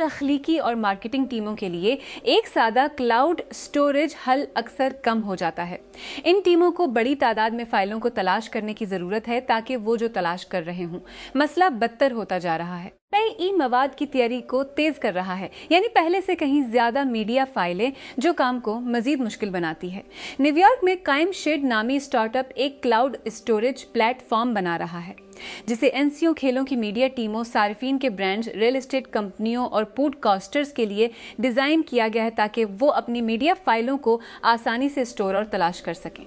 تخلیقی اور مارکیٹنگ ٹیموں کے لیے ایک سادہ کلاؤڈ اسٹوریج حل اکثر کم ہو جاتا ہے۔ ان ٹیموں کو بڑی تعداد میں فائلوں کو تلاش کرنے کی ضرورت ہے تاکہ وہ جو تلاش کر رہے ہوں۔ مسئلہ بدتر ہوتا جا رہا ہے، نئی ای مواد کی تیاری کو تیز کر رہا ہے، یعنی پہلے سے کہیں زیادہ میڈیا فائلیں، جو کام کو مزید مشکل بناتی ہے۔ نیو یارک میں قائم شیڈ نامی اسٹارٹ اپ ایک کلاؤڈ اسٹوریج پلیٹ فارم بنا رہا ہے جسے NCO کھیلوں کی میڈیا ٹیموں، صارفین کے برانڈز، ریل اسٹیٹ کمپنیوں اور پوڈ کاسٹرز کے لیے ڈیزائن کیا گیا ہے تاکہ وہ اپنی میڈیا فائلوں کو آسانی سے اسٹور اور تلاش کر سکیں۔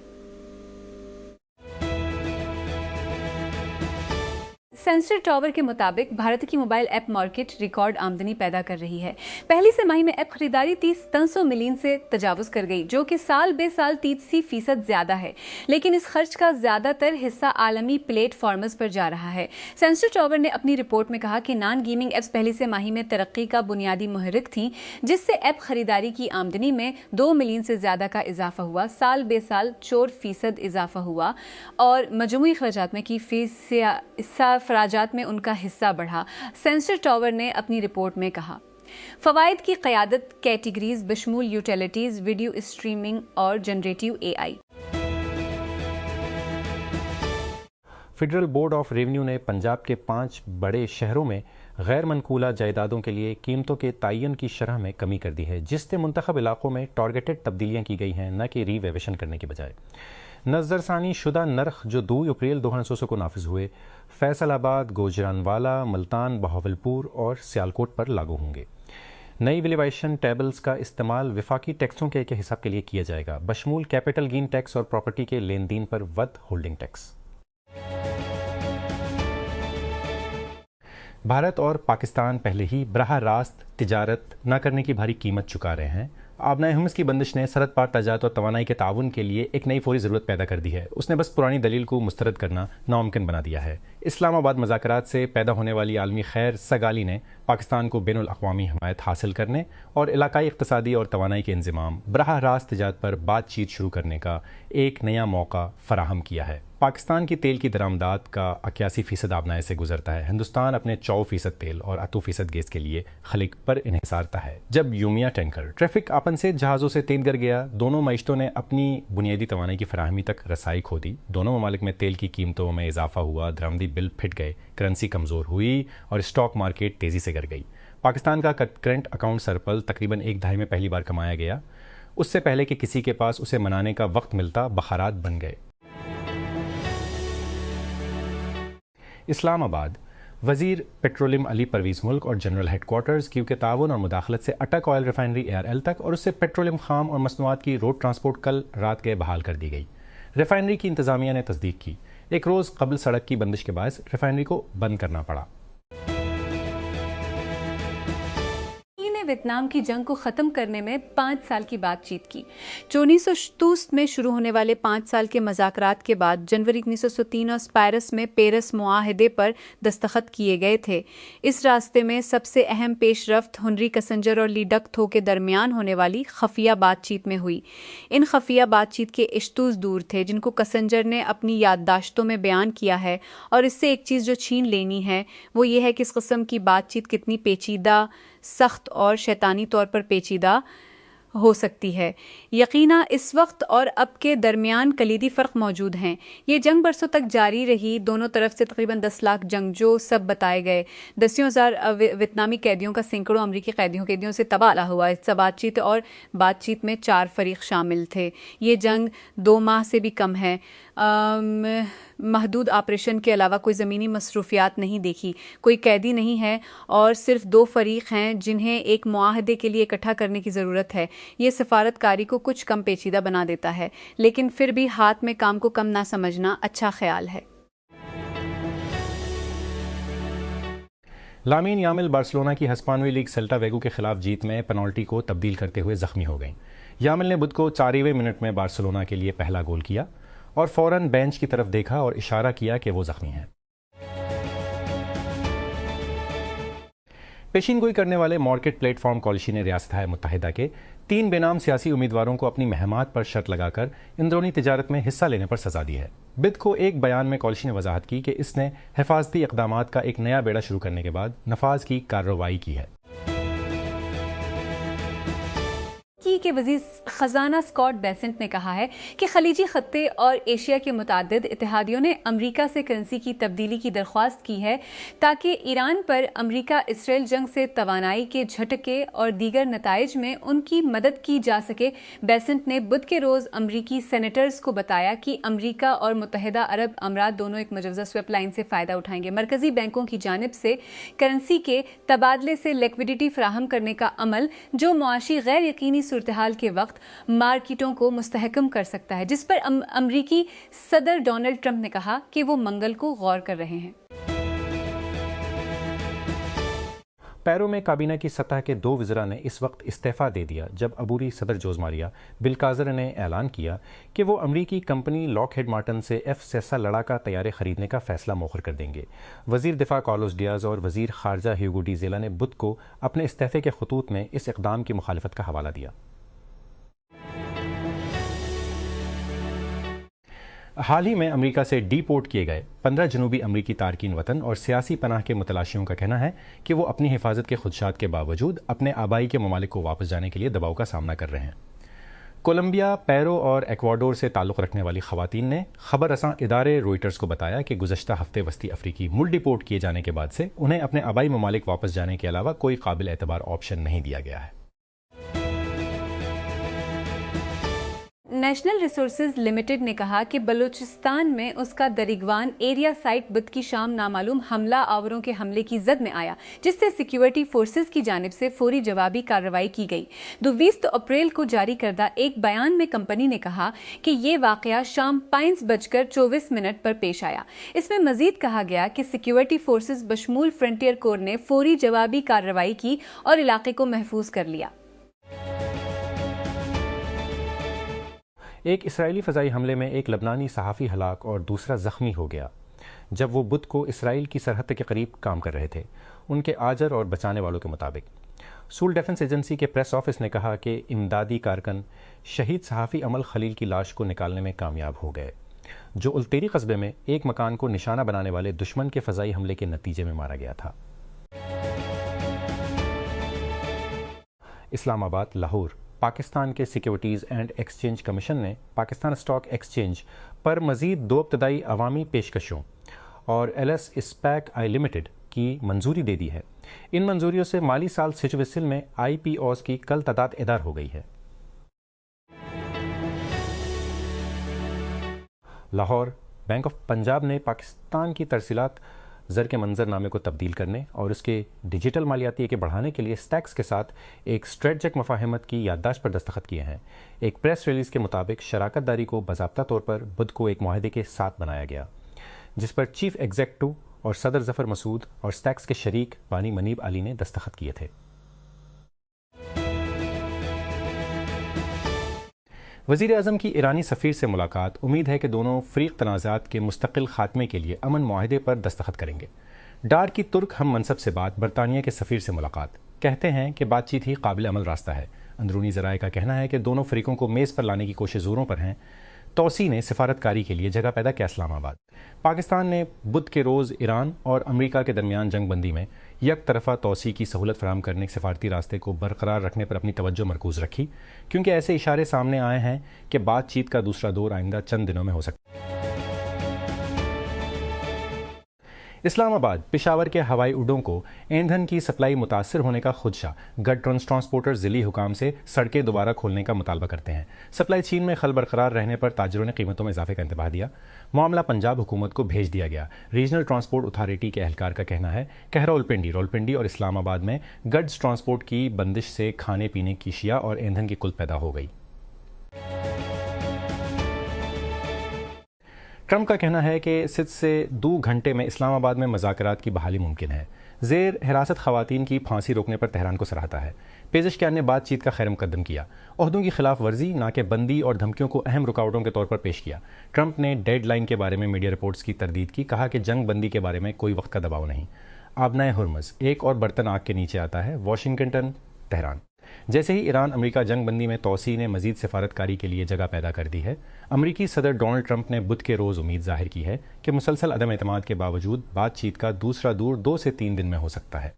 سینسر ٹاور کے مطابق بھارت کی موبائل ایپ مارکیٹ ریکارڈ آمدنی پیدا کر رہی ہے۔ پہلی سہ ماہی میں ایپ خریداری 300 ملین سے تجاوز کر گئی، جو کہ سال بے سال 30% زیادہ ہے، لیکن اس خرچ کا زیادہ تر حصہ عالمی پلیٹ فارمز پر جا رہا ہے۔ سینسر ٹاور نے اپنی رپورٹ میں کہا کہ نان گیمنگ ایپس پہلی سہ ماہی میں ترقی کا بنیادی محرک تھیں، جس سے ایپ خریداری کی آمدنی میں 2 ملین سے زیادہ کا اضافہ ہوا، سال بے سال 4% اضافہ ہوا، اور مجموعی اخراجات میں اخراجات میں ان کا حصہ بڑھا۔ سینسر ٹاور نے اپنی رپورٹ میں کہا، فوائد کی قیادت کیٹیگریز بشمول یوٹیلیٹیز، ویڈیو اسٹریمنگ اور جنریٹیو AI۔ Federal board of revenue نے پنجاب کے 5 بڑے شہروں میں غیر منقولہ جائیدادوں کے لیے قیمتوں کے تعین کی شرح میں کمی کر دی ہے، جس سے منتخب علاقوں میں ٹارگیٹڈ تبدیلیاں کی گئی ہیں، نہ کہ ری ویویشن کرنے کے بجائے۔ نظر ثانی شدہ نرخ جو 2 اپریل 2019 کو نافذ ہوئے، فیصل آباد، گوجرانوالا، ملتان، بہاولپور اور سیالکوٹ پر لاگو ہوں گے۔ نئی ویلیویشن ٹیبلز کا استعمال وفاقی ٹیکسوں کے حساب کے لیے کیا جائے گا، بشمول کیپٹل گین ٹیکس اور پراپرٹی کے لین دین پر ود ہولڈنگ ٹیکس۔ بھارت اور پاکستان پہلے ہی براہ راست تجارت نہ کرنے کی بھاری قیمت چکا رہے ہیں۔ آبنائے ہرمز کی بندش نے سرحد پار تجارت اور توانائی کے تعاون کے لیے ایک نئی فوری ضرورت پیدا کر دی ہے۔ اس نے بس پرانی دلیل کو مسترد کرنا ناممکن بنا دیا ہے۔ اسلام آباد مذاکرات سے پیدا ہونے والی عالمی خیر سگالی نے پاکستان کو بین الاقوامی حمایت حاصل کرنے اور علاقائی اقتصادی اور توانائی کے انضمام، براہ راست تجارت پر بات چیت شروع کرنے کا ایک نیا موقع فراہم کیا ہے۔ پاکستان کی تیل کی درآمدات کا 81% آبنائے سے گزرتا ہے۔ ہندوستان اپنے 24% تیل اور 8% گیس کے لیے خلیج پر انحصارتا ہے۔ جب یومیہ ٹینکر ٹریفک آپن سے جہازوں سے تیل گر گیا، دونوں معیشتوں نے اپنی بنیادی توانائی کی فراہمی تک رسائی کھو دی۔ دونوں ممالک میں تیل کی قیمتوں میں اضافہ ہوا، درآمدی بل پھٹ گئے، کرنسی کمزور ہوئی اور اسٹاک مارکیٹ تیزی سے گر گئی۔ پاکستان کا کرنٹ اکاؤنٹ سرپل تقریباً ایک دہائی میں پہلی بار کمایا گیا، اس سے پہلے کہ کسی کے پاس اسے منانے کا وقت ملتا، بخارات بن گئے۔ اسلام آباد وزیر پیٹرولیم علی پرویز ملک اور جنرل ہیڈ کوارٹرز کیو کے تعاون اور مداخلت سے اٹک آئل ریفائنری ARL تک اور اس سے پیٹرولیم خام اور مصنوعات کی روڈ ٹرانسپورٹ کل رات کے بحال کر دی گئی۔ ریفائنری کی انتظامیہ نے تصدیق کی، ایک روز قبل سڑک کی بندش کے باعث ریفائنری کو بند کرنا پڑا۔ ویتنام کی جنگ کو ختم کرنے میں 5 سال کی بات چیت کی۔ 1967 میں شروع ہونے والے 5 سال کے مذاکرات کے بعد جنوری 1903 اور اسپائرس میں پیرس معاہدے پر دستخط کیے گئے تھے۔ اس راستے میں سب سے اہم پیش رفت ہنری کسنجر اور لی ڈک تھو کے درمیان ہونے والی خفیہ بات چیت میں ہوئی۔ ان خفیہ بات چیت کے اشتوز دور تھے، جن کو کسنجر نے اپنی یادداشتوں میں بیان کیا ہے، اور اس سے ایک چیز جو چھین لینی ہے وہ یہ ہے کہ اس قسم کی بات چیت کتنی پیچیدہ، سخت اور شیطانی طور پر پیچیدہ ہو سکتی ہے۔ یقیناً اس وقت اور اب کے درمیان کلیدی فرق موجود ہیں۔ یہ جنگ برسوں تک جاری رہی، دونوں طرف سے تقریباً 10 لاکھ جنگجو سب بتائے گئے، 10,000 ویتنامی قیدیوں کا سینکڑوں امریکی قیدیوں سے تبادلہ ہوا۔ اس بات چیت اور بات چیت میں 4 فریق شامل تھے۔ یہ جنگ 2 ماہ سے بھی کم ہے۔ محدود آپریشن کے علاوہ کوئی زمینی مصروفیات نہیں دیکھی، کوئی قیدی نہیں ہے، اور صرف 2 فریق ہیں جنہیں ایک معاہدے کے لیے اکٹھا کرنے کی ضرورت ہے۔ یہ سفارت کاری کو کچھ کم پیچیدہ بنا دیتا ہے، لیکن پھر بھی ہاتھ میں کام کو کم نہ سمجھنا اچھا خیال ہے۔ لامین یامل بارسلونا کی ہسپانوی لیگ سیلٹا ویگو کے خلاف جیت میں پینالٹی کو تبدیل کرتے ہوئے زخمی ہو گئیں۔ یامل نے بدھ کو 4ویں منٹ میں بارسلونا کے لیے پہلا گول کیا اور فوراً بینچ کی طرف دیکھا اور اشارہ کیا کہ وہ زخمی ہیں۔ پیشین گوئی کرنے والے مارکیٹ پلیٹ فارم کالیشی نے ریاستہائے متحدہ کے 3 بے نام سیاسی امیدواروں کو اپنی مہمات پر شرط لگا کر اندرونی تجارت میں حصہ لینے پر سزا دی ہے۔ بدھ کو ایک بیان میں کالیشی نے وضاحت کی کہ اس نے حفاظتی اقدامات کا ایک نیا بیڑا شروع کرنے کے بعد نفاذ کی کارروائی کی ہے۔ کے وزیر خزانہ اسکاٹ بیسنٹ نے کہا ہے کہ خلیجی خطے اور ایشیا کے متعدد اتحادیوں نے امریکہ سے کرنسی کی تبدیلی کی درخواست کی ہے تاکہ ایران پر امریکہ اسرائیل جنگ سے توانائی کے جھٹکے اور دیگر نتائج میں ان کی مدد کی جا سکے۔ بیسنٹ نے بدھ کے روز امریکی سینیٹرز کو بتایا کہ امریکہ اور متحدہ عرب امارات دونوں ایک مجوزہ سویپ لائن سے فائدہ اٹھائیں گے۔ مرکزی بینکوں کی جانب سے کرنسی کے تبادلے سے لیکوڈیٹی فراہم کرنے کا عمل جو معاشی غیر یقینی صورتحال کے وقت مارکیٹوں کو مستحکم کر سکتا ہے، جس پر امریکی صدر ڈونلڈ ٹرمپ نے کہا کہ وہ منگل کو غور کر رہے ہیں۔ پیرو میں کابینہ کی سطح کے 2 وزراء نے اس وقت استعفیٰ دے دیا جب عبوری صدر جوز ماریا بالکازر نے اعلان کیا کہ وہ امریکی کمپنی لاک ہیڈ مارٹن سے F-16 لڑاکا طیارے خریدنے کا فیصلہ مؤخر کر دیں گے۔ وزیر دفاع کارلوس ڈیاز اور وزیر خارجہ ہیوگو ڈی زیلا نے بدھ کو اپنے استعفے کے خطوط میں اس اقدام کی مخالفت کا حوالہ دیا۔ حال ہی میں امریکہ سے ڈی پورٹ کیے گئے 15 جنوبی امریکی تارکین وطن اور سیاسی پناہ کے متلاشیوں کا کہنا ہے کہ وہ اپنی حفاظت کے خدشات کے باوجود اپنے آبائی کے ممالک کو واپس جانے کے لیے دباؤ کا سامنا کر رہے ہیں۔ کولمبیا، پیرو اور ایکواڈور سے تعلق رکھنے والی خواتین نے خبر رساں ادارے روئٹرز کو بتایا کہ گزشتہ ہفتے وسطی افریقی ملک ڈی پورٹ کیے جانے کے بعد سے انہیں اپنے آبائی ممالک واپس جانے کے علاوہ کوئی قابل اعتبار آپشن نہیں دیا گیا ہے۔ نیشنل ریسورسز لمیٹڈ نے کہا کہ بلوچستان میں اس کا دریگوان ایریا سائٹ بدھ کی شام نامعلوم حملہ آوروں کے حملے کی زد میں آیا، جس سے سیکیورٹی فورسز کی جانب سے فوری جوابی کارروائی کی گئی۔ 20 اپریل کو جاری کردہ ایک بیان میں کمپنی نے کہا کہ یہ واقعہ شام 5:24 پر پیش آیا۔ اس میں مزید کہا گیا کہ سیکیورٹی فورسز بشمول فرنٹیئر کور نے فوری جوابی کارروائی کی اور علاقے کو محفوظ کر لیا۔ ایک اسرائیلی فضائی حملے میں ایک لبنانی صحافی ہلاک اور دوسرا زخمی ہو گیا جب وہ بدھ کو اسرائیل کی سرحد کے قریب کام کر رہے تھے، ان کے آجر اور بچانے والوں کے مطابق۔ سول ڈیفنس ایجنسی کے پریس آفس نے کہا کہ امدادی کارکن شہید صحافی امل خلیل کی لاش کو نکالنے میں کامیاب ہو گئے، جو التیری قصبے میں ایک مکان کو نشانہ بنانے والے دشمن کے فضائی حملے کے نتیجے میں مارا گیا تھا۔ اسلام آباد، لاہور۔ پاکستان کے سیکیورٹیز اینڈ ایکسچینج کمیشن نے پاکستان اسٹاک ایکسچینج پر مزید 2 ابتدائی عوامی پیشکشوں اور LS اسپیک آئی لمیٹڈ کی منظوری دے دی ہے۔ ان منظوریوں سے مالی سال سچویسل میں IPOs کی کل تعداد ادار ہو گئی ہے۔ لاہور، بینک آف پنجاب نے پاکستان کی ترسیلات زر کے منظر نامے کو تبدیل کرنے اور اس کے ڈیجیٹل مالیاتی کے بڑھانے کے لیے سٹیکس کے ساتھ ایک اسٹریٹجک مفاہمت کی یادداشت پر دستخط کیے ہیں۔ ایک پریس ریلیز کے مطابق شراکت داری کو باضابطہ طور پر بدھ کو ایک معاہدے کے ساتھ بنایا گیا، جس پر چیف ایگزیکٹو اور صدر ظفر مسعود اور سٹیکس کے شریک بانی منیب علی نے دستخط کیے تھے۔ وزیر اعظم کی ایرانی سفیر سے ملاقات، امید ہے کہ دونوں فریق تنازعات کے مستقل خاتمے کے لیے امن معاہدے پر دستخط کریں گے۔ ڈار کی ترک ہم منصب سے بات، برطانیہ کے سفیر سے ملاقات، کہتے ہیں کہ بات چیت ہی قابل عمل راستہ ہے۔ اندرونی ذرائع کا کہنا ہے کہ دونوں فریقوں کو میز پر لانے کی کوشش زوروں پر ہیں۔ توسیع نے سفارت کاری کے لیے جگہ پیدا کیا اسلام آباد۔ پاکستان نے بدھ کے روز ایران اور امریکہ کے درمیان جنگ بندی میں یک طرفہ توسیع کی سہولت فراہم کرنے کے سفارتی راستے کو برقرار رکھنے پر اپنی توجہ مرکوز رکھی، کیونکہ ایسے اشارے سامنے آئے ہیں کہ بات چیت کا دوسرا دور آئندہ چند دنوں میں ہو سکتا ہے۔ اسلام آباد، پشاور کے ہوائی اڈوں کو ایندھن کی سپلائی متاثر ہونے کا خدشہ، گڈ ٹرانسپورٹر ضلعی حکام سے سڑکیں دوبارہ کھولنے کا مطالبہ کرتے ہیں۔ سپلائی چین میں خلل برقرار رہنے پر تاجروں نے قیمتوں میں اضافے کا انتباہ دیا۔ معاملہ پنجاب حکومت کو بھیج دیا گیا۔ ریجنل ٹرانسپورٹ اتھارٹی کے اہلکار کا کہنا ہے کہ راولپنڈی اور اسلام آباد میں گڈز ٹرانسپورٹ کی بندش سے کھانے پینے کی اشیاء اور ایندھن کی قلت پیدا ہو گئی۔ ٹرمپ کا کہنا ہے کہ صرف سے 2 گھنٹے میں اسلام آباد میں مذاکرات کی بحالی ممکن ہے۔ زیر حراست خواتین کی پھانسی روکنے پر تہران کو سراہتا ہے۔ پیزشکیان نے بات چیت کا خیر مقدم کیا، عہدوں کی خلاف ورزی، ناکہ بندی اور دھمکیوں کو اہم رکاوٹوں کے طور پر پیش کیا۔ ٹرمپ نے ڈیڈ لائن کے بارے میں میڈیا رپورٹس کی تردید کی، کہا کہ جنگ بندی کے بارے میں کوئی وقت کا دباؤ نہیں۔ آبنائے ہرمز، ایک اور برتن آگ کے نیچے آتا ہے، واشنگٹن، تہران۔ جیسے ہی ایران امریکہ جنگ بندی میں توسیع نے مزید سفارت کاری کے لیے جگہ پیدا کر دی ہے، امریکی صدر ڈونلڈ ٹرمپ نے بدھ کے روز امید ظاہر کی ہے کہ مسلسل عدم اعتماد کے باوجود بات چیت کا دوسرا دور 2 سے 3 دن میں ہو سکتا ہے۔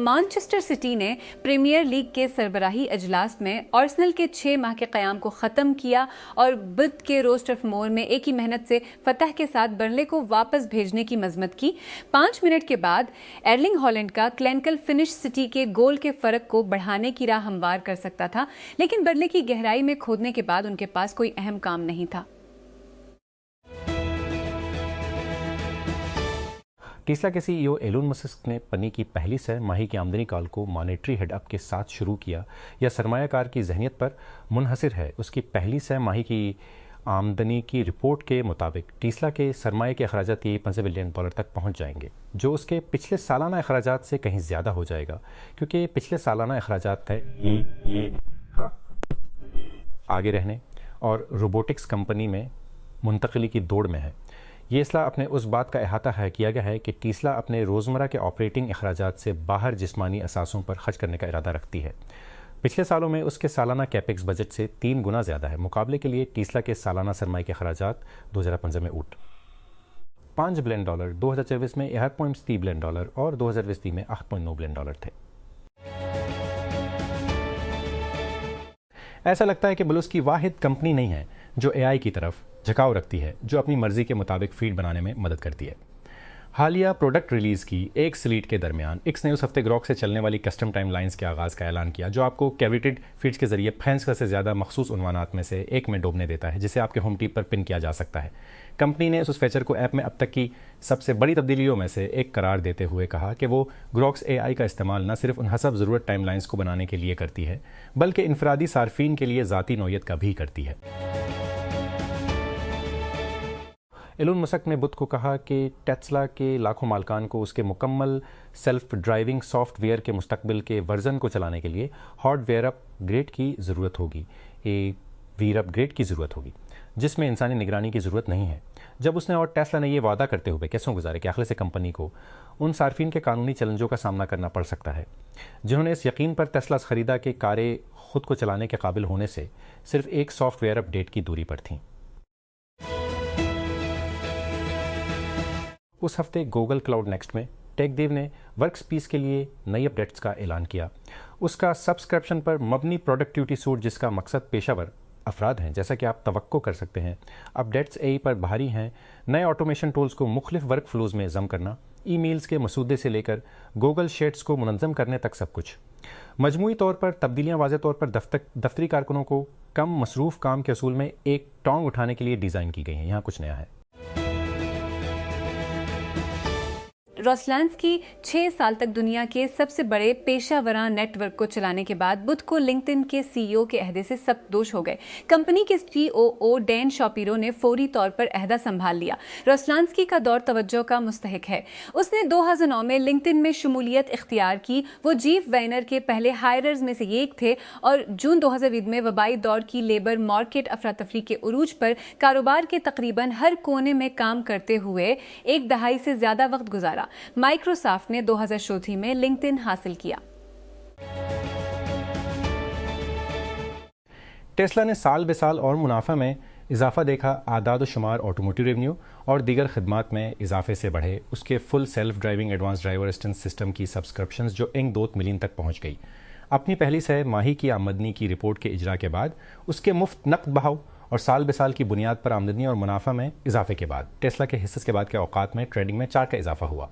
مانچسٹر سٹی نے پریمیئر لیگ کے سربراہی اجلاس میں آرسنل کے 6 ماہ کے قیام کو ختم کیا اور بدھ کے روز ٹرف مور میں ایک ہی محنت سے فتح کے ساتھ برنلے کو واپس بھیجنے کی مذمت کی۔ 5 منٹ کے بعد ایرلنگ ہالینڈ کا کلینکل فنش سٹی کے گول کے فرق کو بڑھانے کی راہ ہموار کر سکتا تھا، لیکن برنلے کی گہرائی میں کھودنے کے بعد ان کے پاس کوئی اہم کام نہیں تھا۔ ٹیسلا کے سی ای او ایلون مسک نے پنی کی پہلی سہ ماہی کی آمدنی کال کو مانیٹری ہیڈ اپ کے ساتھ شروع کیا یا سرمایہ کار کی ذہنیت پر منحصر ہے۔ اس کی پہلی سہ ماہی کی آمدنی کی رپورٹ کے مطابق ٹیسلا کے سرمایہ کے اخراجات $50 بلین تک پہنچ جائیں گے، جو اس کے پچھلے سالانہ اخراجات سے کہیں زیادہ ہو جائے گا، کیونکہ پچھلے سالانہ اخراجات آگے رہنے اور روبوٹکس کمپنی میں منتقلی کی دوڑ میں ہے۔ یہ اصلاح اپنے اس بات کا احاطہ کیا گیا ہے کہ ٹیسلا اپنے روزمرہ کے آپریٹنگ اخراجات سے باہر جسمانی اثاثوں پر خرچ کرنے کا ارادہ رکھتی ہے۔ پچھلے سالوں میں اس کے سالانہ کیپیکس بجٹ سے 3 گنا زیادہ ہے۔ مقابلے کے لیے ٹیسلا کے سالانہ سرمایہ کے اخراجات 2015 میں $5 بلین، 2024 میں $1.3 بلین اور 2020 میں $8.9 بلین تھے۔ ایسا لگتا ہے کہ بلوس کی واحد کمپنی نہیں ہے جو اے آئی کی طرف جھکاؤ رکھتی ہے، جو اپنی مرضی کے مطابق فیڈ بنانے میں مدد کرتی ہے۔ حالیہ پروڈکٹ ریلیز کی ایک سلیٹ کے درمیان ایکس نے اس ہفتے گروک سے چلنے والی کسٹم ٹائم لائنز کے آغاز کا اعلان کیا، جو آپ کو کیوریٹڈ فیڈز کے ذریعے 65 سے زیادہ مخصوص عنوانات میں سے ایک میں ڈوبنے دیتا ہے، جسے آپ کے ہوم ٹیپ پر پن کیا جا سکتا ہے۔ کمپنی نے اس فیچر کو ایپ میں اب تک کی سب سے بڑی تبدیلیوں میں سے ایک قرار دیتے ہوئے کہا کہ وہ گروکس اے آئی کا استعمال نہ صرف ان حسب ضرورت ٹائم لائنز کو بنانے کے لیے کرتی ہے، بلکہ انفرادی صارفین کے لیے ذاتی نوعیت کا بھی کرتی ہے۔ ایلون مسک نے بدھ کو کہا کہ ٹیسلا کے لاکھوں مالکان کو اس کے مکمل سیلف ڈرائیونگ سافٹ ویئر کے مستقبل کے ورژن کو چلانے کے لیے ہارڈ ویئر اپ گریڈ کی ضرورت ہوگی، جس میں انسانی نگرانی کی ضرورت نہیں ہے۔ جب اس نے اور ٹیسلا نے یہ وعدہ کرتے ہوئے کیسوں گزارے کہ آخر سے کمپنی کو ان صارفین کے قانونی چیلنجوں کا سامنا کرنا پڑ سکتا ہے جنہوں نے اس یقین پر ٹیسلا خریدا کہ کاریں خود کو چلانے کے قابل ہونے سے صرف ایک سافٹ ویئر اپ ڈیٹ کی دوری پر تھیں۔ اس ہفتے گوگل کلاؤڈ نیکسٹ میں ٹیک دیو نے ورک سپیس کے لیے نئی اپ ڈیٹس کا اعلان کیا۔ اس کا سبسکرپشن پر مبنی پروڈکٹیوٹی سوٹ، جس کا مقصد پیشہ ور افراد ہیں، جیسا کہ آپ توقع کر سکتے ہیں، اپ ڈیٹس اے ای پر بھاری ہیں۔ نئے آٹومیشن ٹولز کو مختلف ورک فلوز میں ضم کرنا، ای میلز کے مسودے سے لے کر گوگل شیٹس کو منظم کرنے تک سب کچھ۔ مجموعی طور پر تبدیلیاں واضح طور پر دفتری کارکنوں کو کم مصروف کام کے اصول میں ایک ٹانگ اٹھانے کے لیے ڈیزائن کی گئی ہیں۔ یہاں کچھ نیا ہے۔ روسلانسکی 6 سال تک دنیا کے سب سے بڑے پیشہ ورانہ نیٹ ورک کو چلانے کے بعد بدھ کو لنکڈ ان کے سی ای او کے عہدے سے سبکدوش ہو گئے۔ کمپنی کے سی او او ڈین شاپیرو نے فوری طور پر عہدہ سنبھال لیا۔ روسلانسکی کا دور توجہ کا مستحق ہے۔ اس نے 2009 میں لنکڈ ان میں شمولیت اختیار کی۔ وہ جیف وینر کے پہلے ہائررز میں سے ایک تھے اور جون 2020 میں وبائی دور کی لیبر مارکیٹ افراتفری کے عروج پر کاروبار کے تقریباً ہر کونے میں کام کرتے ہوئے ایک دہائی سے زیادہ وقت گزارا۔ مائکروسافٹ نے 2034 میں لنکڈ ان حاصل کیا۔ ٹیسلا نے سال بے سال اور منافع میں اضافہ دیکھا۔ اعداد و شمار آٹوموٹیو ریونیو اور دیگر خدمات میں اضافے سے بڑھے۔ اس کے full self driving advance driver assistance system کی سبسکرپشنز جو 1.2 ملین تک پہنچ گئی۔ اپنی پہلی سہ ماہی کی آمدنی کی رپورٹ کے اجرا کے بعد، اس کے مفت نقد بہاؤ اور سال بے سال کی بنیاد پر آمدنی اور منافع میں اضافے کے بعد ٹیسلا کے حصص کے بعد کے اوقات میں ٹریڈنگ میں 4 کا اضافہ ہوا۔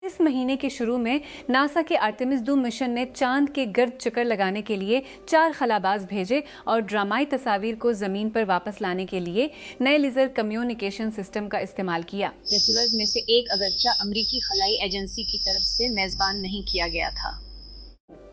اس مہینے کے شروع میں ناسا کے آرٹیمس 2 مشن نے چاند کے گرد چکر لگانے کے لیے 4 خلاباز بھیجے اور ڈرامائی تصاویر کو زمین پر واپس لانے کے لیے نئے لیزر کمیونیکیشن سسٹم کا استعمال کیا۔ ریسیورز میں سے ایک اگرچہ امریکی خلائی ایجنسی کی طرف سے میزبان نہیں کیا گیا تھا۔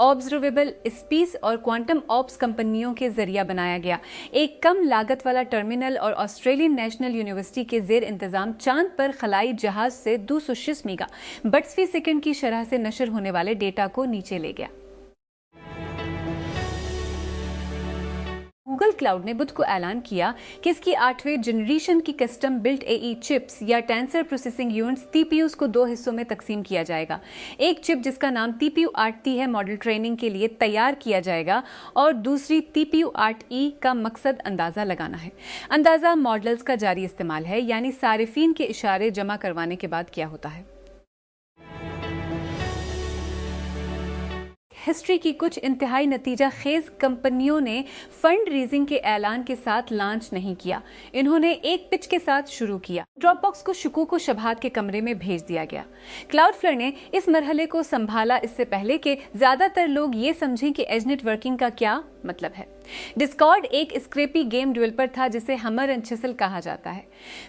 آبزرویبل اسپیس اور کوانٹم آپس کمپنیوں کے ذریعہ بنایا گیا ایک کم لاگت والا ٹرمینل اور آسٹریلین نیشنل یونیورسٹی کے زیر انتظام چاند پر خلائی جہاز سے 206 میگا بٹس فی سیکنڈ کی شرح سے نشر ہونے والے ڈیٹا کو نیچے لے گیا۔ گوگل کلاؤڈ نے بدھ کو اعلان کیا کہ اس کی 8ویں جنریشن کی custom built A I chips یا tensor processing units T P Us کو 2 حصوں میں تقسیم کیا جائے گا۔ ایک چپ جس کا نام ٹی پی یو 8T ہے ماڈل ٹریننگ کے لیے تیار کیا جائے گا اور دوسری ٹی پی یو 8E کا مقصد اندازہ لگانا ہے۔ اندازہ ماڈلز کا جاری استعمال ہے، یعنی صارفین کے اشارے جمع کروانے کے بعد کیا ہوتا ہے۔ ہسٹری کی کچھ انتہائی نتیجہ خیز کمپنیوں نے فنڈ ریزنگ کے اعلان کے ساتھ لانچ نہیں کیا. انہوں نے ایک پچ کے ساتھ شروع کیا. ڈراپ باکس کو شکوک و شبہات کے کمرے میں بھیج دیا گیا. کلاؤڈ فلر نے اس مرحلے کو سنبھالا اس سے پہلے کہ زیادہ تر لوگ یہ سمجھیں کہ ایج نیٹ ورکنگ کا کیا مطلب ہے. ڈسکارڈ ایک اسکریپی گیم ڈیولپر تھا جسے ہمر اینڈ چسل کہا جاتا ہے.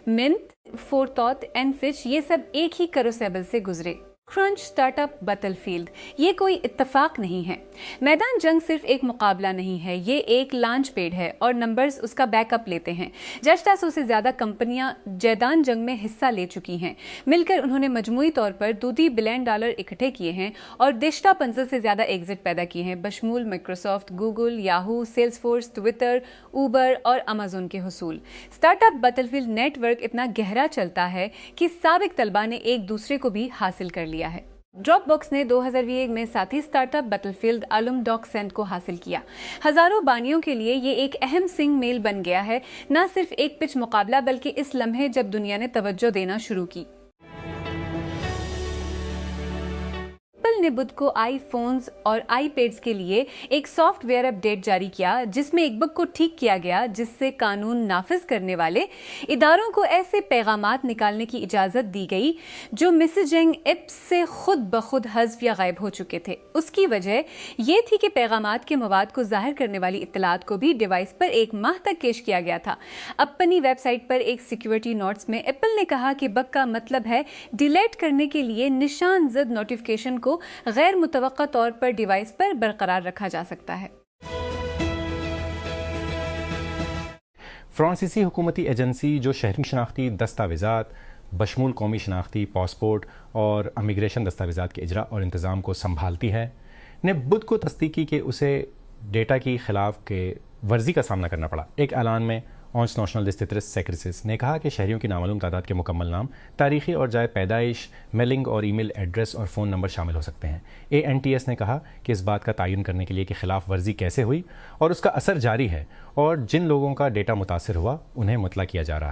منت، فورتھوت اینڈ فچ یہ سب ایک ہی کروسیبل سے گزرے. Crunch, start up, battle field یہ کوئی اتفاق نہیں ہے. میدان جنگ صرف ایک مقابلہ نہیں ہے، یہ ایک لانچ پیڈ ہے اور نمبرز اس کا بیک اپ لیتے ہیں. 600 سے زیادہ کمپنیاں میدان جنگ میں حصہ لے چکی ہیں. مل کر انہوں نے مجموعی طور پر $2 بلین اکٹھے کیے ہیں اور 50 سے زیادہ ایگزٹ پیدا کیے ہیں، بشمول Microsoft, Google, Yahoo, Salesforce, Twitter, Uber اور امازون کے حصول. Startup Battlefield network اتنا گہرا چلتا ہے کہ سابق طلبہ نے ایک دوسرے کو بھی حاصل کر لیا ہے. ڈراپ باکس نے 2001 میں ساتھی اسٹارٹ اپ بیٹل فیلڈ علم ڈاک سینٹ کو حاصل کیا. ہزاروں بانیوں کے لیے یہ ایک اہم سنگ میل بن گیا ہے، نہ صرف ایک پچ مقابلہ بلکہ اس لمحے جب دنیا نے توجہ دینا شروع کی. ایپل نے بدھ کو آئی فونز اور آئی پیڈز کے لیے ایک سافٹ ویئر اپ ڈیٹ جاری کیا جس میں ایک بگ کو ٹھیک کیا گیا جس سے قانون نافذ کرنے والے اداروں کو ایسے پیغامات نکالنے کی اجازت دی گئی جو میسیجنگ ایپ سے خود بخود حذف یا غائب ہو چکے تھے. اس کی وجہ یہ تھی کہ پیغامات کے مواد کو ظاہر کرنے والی اطلاعات کو بھی ڈیوائس پر 1 ماہ تک کیش کیا گیا تھا. اپنی ویب سائٹ پر ایک سیکیورٹی نوٹس میں ایپل نے کہا کہ بگ کا مطلب ہے ڈیلیٹ کرنے کے لیے نشان زد نوٹیفیکیشن کو غیر متوقع طور پر ڈیوائس پر برقرار رکھا جا سکتا ہے. فرانسیسی حکومتی ایجنسی جو شہری شناختی دستاویزات بشمول قومی شناختی پاسپورٹ اور امیگریشن دستاویزات کے اجرا اور انتظام کو سنبھالتی ہے نے بدھ کو تصدیق کی کہ اسے ڈیٹا کی خلاف کے ورزی کا سامنا کرنا پڑا. ایک اعلان میں اونس نوشنل ڈسٹرس سیکریٹریس نے کہا کہ شہریوں کی نامعلوم تعداد کے مکمل نام، تاریخی اور جائے پیدائش، میلنگ اور ای میل ایڈریس اور فون نمبر شامل ہو سکتے ہیں. ANTS نے کہا کہ اس بات کا تعین کرنے کے لیے کہ خلاف ورزی کیسے ہوئی اور اس کا اثر جاری ہے اور جن لوگوں کا ڈیٹا متاثر ہوا انہیں مطلع کیا جا رہا ہے.